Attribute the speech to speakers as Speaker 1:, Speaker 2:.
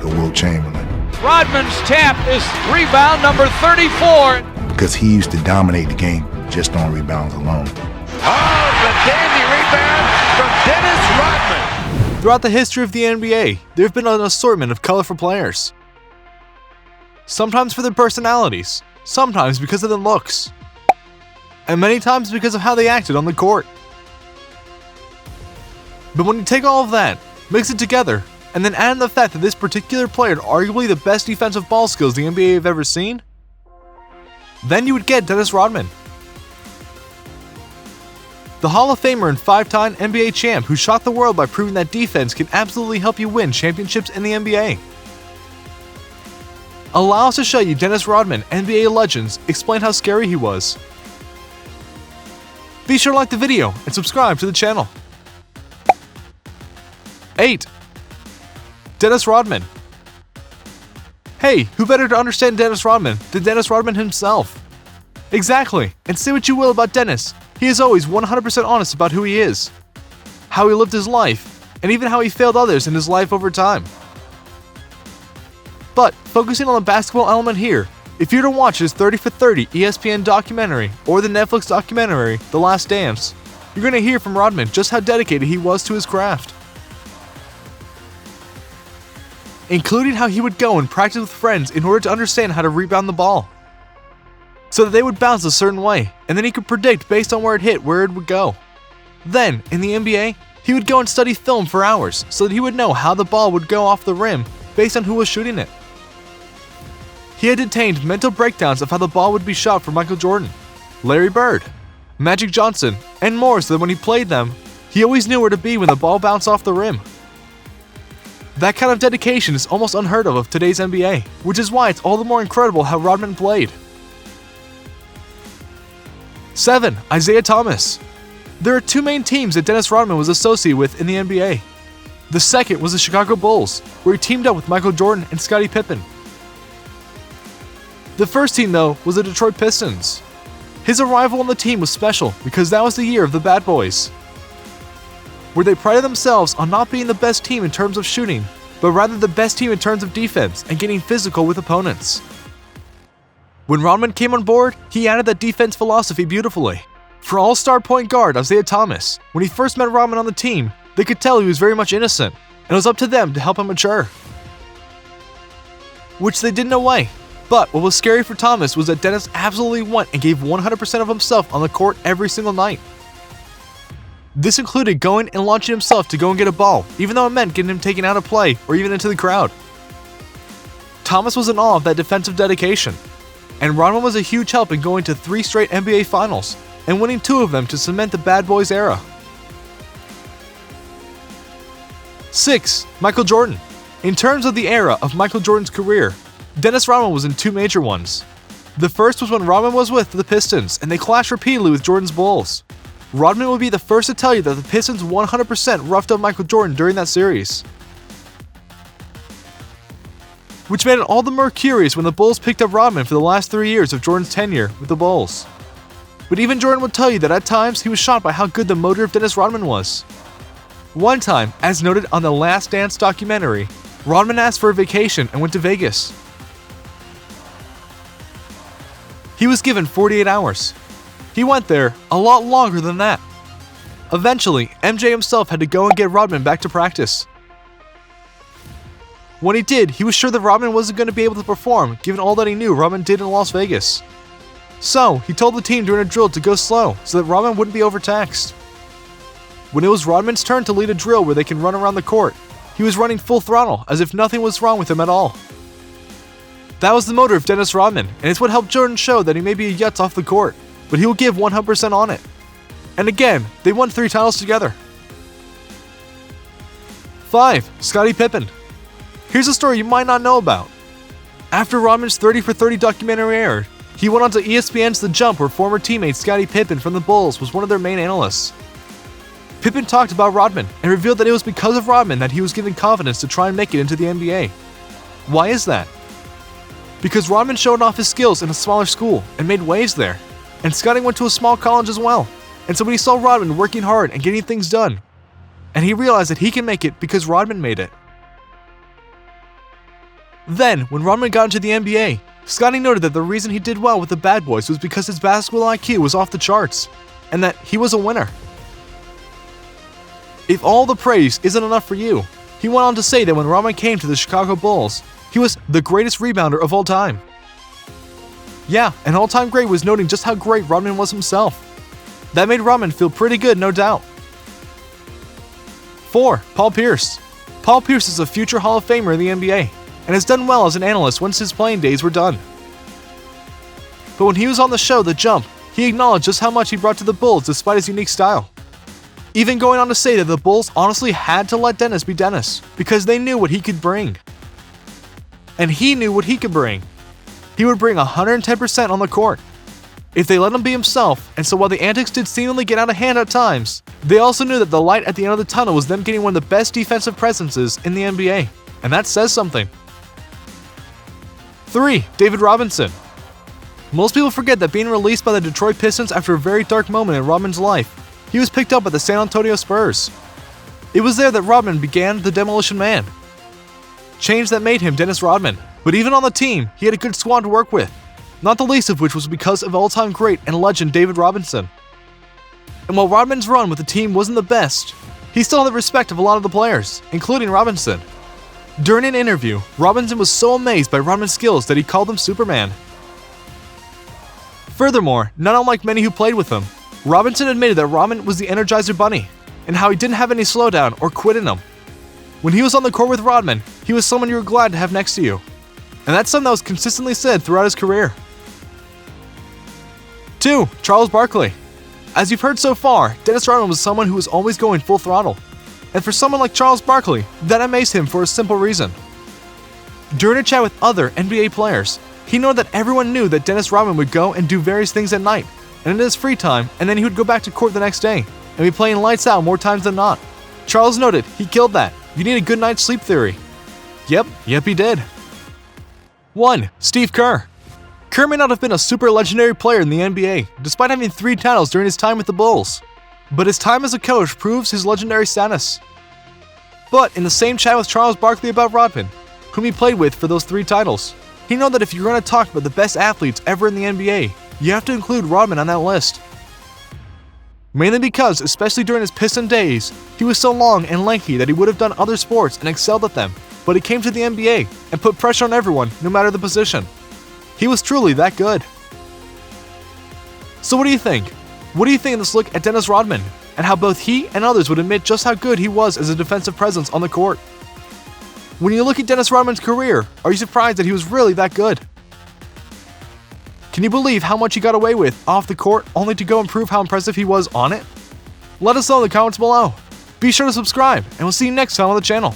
Speaker 1: the Wilt Chamberlain.
Speaker 2: Rodman's tap is rebound number 34.
Speaker 1: Because he used to dominate the game just on rebounds alone.
Speaker 3: Oh, the dandy rebound from Dennis Rodman.
Speaker 4: Throughout the history of the NBA, there have been an assortment of colorful players. Sometimes for their personalities, sometimes because of their looks, and many times because of how they acted on the court. But when you take all of that, mix it together, and then add in the fact that this particular player had arguably the best defensive ball skills the NBA have ever seen, then you would get Dennis Rodman. The Hall of Famer and 5-time NBA champ who shocked the world by proving that defense can absolutely help you win championships in the NBA. Allow us to show you Dennis Rodman, NBA legends, explain how scary he was. Be sure to like the video and subscribe to the channel. 8. Dennis Rodman. Hey, who better to understand Dennis Rodman than Dennis Rodman himself? Exactly, and say what you will about Dennis, he is always 100% honest about who he is, how he lived his life, and even how he failed others in his life over time. But, focusing on the basketball element here, if you're to watch his 30 for 30 ESPN documentary or the Netflix documentary, The Last Dance, you're going to hear from Rodman just how dedicated he was to his craft. Including how he would go and practice with friends in order to understand how to rebound the ball, so that they would bounce a certain way, and then he could predict based on where it hit where it would go. Then, in the NBA, he would go and study film for hours so that he would know how the ball would go off the rim based on who was shooting it. He had attained mental breakdowns of how the ball would be shot for Michael Jordan, Larry Bird, Magic Johnson, and more, so that when he played them, he always knew where to be when the ball bounced off the rim. That kind of dedication is almost unheard of today's NBA, which is why it's all the more incredible how Rodman played. 7. Isaiah Thomas. There are two main teams that Dennis Rodman was associated with in the NBA. The second was the Chicago Bulls, where he teamed up with Michael Jordan and Scottie Pippen. The first team, though, was the Detroit Pistons. His arrival on the team was special because that was the year of the Bad Boys, where they prided themselves on not being the best team in terms of shooting, but rather the best team in terms of defense and getting physical with opponents. When Rodman came on board, he added that defense philosophy beautifully. For all-star point guard Isaiah Thomas, when he first met Rodman on the team, they could tell he was very much innocent, and it was up to them to help him mature. Which they did in a way. But what was scary for Thomas was that Dennis absolutely went and gave 100% of himself on the court every single night. This included going and launching himself to go and get a ball, even though it meant getting him taken out of play or even into the crowd. Thomas was in awe of that defensive dedication, and Rodman was a huge help in going to 3 straight NBA Finals and winning 2 of them to cement the Bad Boys era. 6. Michael Jordan. In terms of the era of Michael Jordan's career, Dennis Rodman was in 2 major ones. The first was when Rodman was with the Pistons and they clashed repeatedly with Jordan's Bulls. Rodman will be the first to tell you that the Pistons 100% roughed up Michael Jordan during that series, which made it all the more curious when the Bulls picked up Rodman for the last 3 years of Jordan's tenure with the Bulls. But even Jordan would tell you that at times he was shocked by how good the motor of Dennis Rodman was. One time, as noted on the Last Dance documentary, Rodman asked for a vacation and went to Vegas. He was given 48 hours. He went there a lot longer than that. Eventually, MJ himself had to go and get Rodman back to practice. When he did, he was sure that Rodman wasn't going to be able to perform given all that he knew Rodman did in Las Vegas. So, he told the team during a drill to go slow so that Rodman wouldn't be overtaxed. When it was Rodman's turn to lead a drill where they can run around the court, he was running full throttle as if nothing was wrong with him at all. That was the motor of Dennis Rodman, and it's what helped Jordan show that he may be a yutz off the court, but he will give 100% on it. And again, they won 3 titles together. 5. Scottie Pippen. Here's a story you might not know about. After Rodman's 30 for 30 documentary aired, he went on to ESPN's The Jump, where former teammate Scottie Pippen from the Bulls was one of their main analysts. Pippen talked about Rodman and revealed that it was because of Rodman that he was given confidence to try and make it into the NBA. Why is that? Because Rodman showed off his skills in a smaller school and made waves there, and Scottie went to a small college as well, and so when he saw Rodman working hard and getting things done, and he realized that he can make it because Rodman made it. Then, when Rodman got into the NBA, Scottie noted that the reason he did well with the bad boys was because his basketball IQ was off the charts, and that he was a winner. If all the praise isn't enough for you, he went on to say that when Rodman came to the Chicago Bulls, he was the greatest rebounder of all time. Yeah, an all-time great was noting just how great Rodman was himself. That made Rodman feel pretty good, no doubt. 4. Paul Pierce. Paul Pierce is a future Hall of Famer in the NBA, and has done well as an analyst once his playing days were done. But when he was on the show The Jump, he acknowledged just how much he brought to the Bulls despite his unique style. Even going on to say that the Bulls honestly had to let Dennis be Dennis, because they knew what he could bring. And he knew what he could bring. He would bring 110% on the court. If they let him be himself, and so while the antics did seemingly get out of hand at times, they also knew that the light at the end of the tunnel was them getting one of the best defensive presences in the NBA, and that says something. 3. David Robinson. Most people forget that being released by the Detroit Pistons after a very dark moment in Rodman's life, he was picked up by the San Antonio Spurs. It was there that Rodman began the Demolition Man. Change that made him Dennis Rodman, but even on the team, he had a good squad to work with, not the least of which was because of all-time great and legend David Robinson. And while Rodman's run with the team wasn't the best, he still had the respect of a lot of the players, including Robinson. During an interview, Robinson was so amazed by Rodman's skills that he called him Superman. Furthermore, not unlike many who played with him, Robinson admitted that Rodman was the Energizer Bunny, and how he didn't have any slowdown or quit in him. When he was on the court with Rodman, he was someone you were glad to have next to you. And that's something that was consistently said throughout his career. 2. Charles Barkley. As you've heard so far, Dennis Rodman was someone who was always going full throttle. And for someone like Charles Barkley, that amazed him for a simple reason. During a chat with other NBA players, he noted that everyone knew that Dennis Rodman would go and do various things at night, and in his free time, and then he would go back to court the next day, and be playing lights out more times than not. Charles noted, he killed that. You need a good night's sleep theory. Yep, he did. 1. Steve Kerr. Kerr may not have been a super legendary player in the NBA, despite having 3 titles during his time with the Bulls. But his time as a coach proves his legendary status. But in the same chat with Charles Barkley about Rodman, whom he played with for those 3 titles, he knows that if you're going to talk about the best athletes ever in the NBA, you have to include Rodman on that list. Mainly because, especially during his Piston days, he was so long and lanky that he would have done other sports and excelled at them, but he came to the NBA and put pressure on everyone, no matter the position. He was truly that good. So what do you think? What do you think of this look at Dennis Rodman, and how both he and others would admit just how good he was as a defensive presence on the court? When you look at Dennis Rodman's career, are you surprised that he was really that good? Can you believe how much he got away with off the court only to go and prove how impressive he was on it? Let us know in the comments below. Be sure to subscribe, and we'll see you next time on the channel.